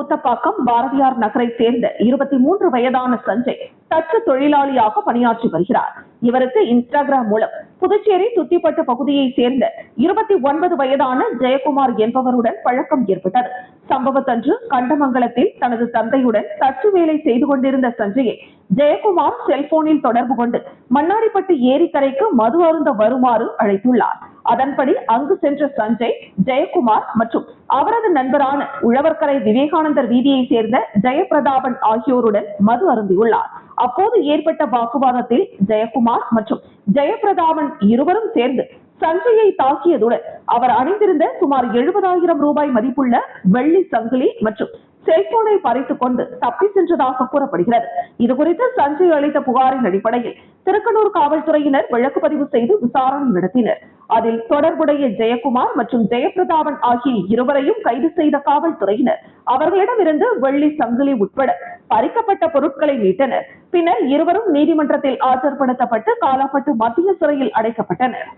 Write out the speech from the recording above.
கூத்தப்பாக்கம் பாரதியார் நகரை சேர்ந்த 23 வயதான சஞ்சய் தச்சு தொழிலாளியாக பணியாற்றி வருகிறார். இவருக்கு இன்ஸ்டாகிராம் மூலம் புதுச்சேரி துத்திப்பட்டு பகுதியை சேர்ந்த 29 வயதான ஜெயக்குமார் என்பவருடன் பழக்கம் ஏற்பட்டது. சம்பவத்தன்று கண்டமங்கலத்தில் தனது தந்தையுடன் தச்சு வேலை செய்து கொண்டிருந்த சஞ்சயை ஜெயக்குமார் செல்போனில் தொடர்பு கொண்டு மண்ணாடிப்பட்டு ஏரிக்கரைக்கு மது அருந்த வருமாறு அழைத்துள்ளார். அதன்படி அங்கு சென்ற சஞ்சய், ஜெயக்குமார் மற்றும் அவரது நண்பரான உழவர்கரை விவேகானந்தர் வீதியை சேர்ந்த ஜெயபிரதாபன் ஆகியோருடன் மது அருந்தியுள்ளார். அப்போது ஏற்பட்ட வாக்குவாதத்தில் ஜெயக்குமார் மற்றும் ஜெயபிரதாபன் இருவரும் சேர்ந்து சஞ்சயை தாக்கியதுடன் அவர் அணிந்திருந்த சுமார் 70,000 ரூபாய் மதிப்புள்ள வெள்ளி சங்கிலி மற்றும் செல்போனை பறித்துக் கொண்டு தப்பி சென்றதாக கூறப்படுகிறது. இதுகுறித்து சஞ்சய் அளித்த புகாரின் அடிப்படையில் திருக்கனூர் காவல்துறையினர் வழக்கு பதிவு செய்து விசாரணை நடத்தினர். அதில் தொடர்புடைய ஜெயக்குமார் மற்றும் ஜெயபிரதாபன் ஆகிய இருவரையும் கைது செய்த காவல்துறையினர் அவர்களிடமிருந்து வெள்ளி சங்கிலி உட்பட பறிக்கப்பட்ட பொருட்களை மீட்டனர். பின்னர் இருவரும் நீதிமன்றத்தில் ஆஜர்படுத்தப்பட்டு காலாப்பட்டு மத்திய சிறையில் அடைக்கப்பட்டனர்.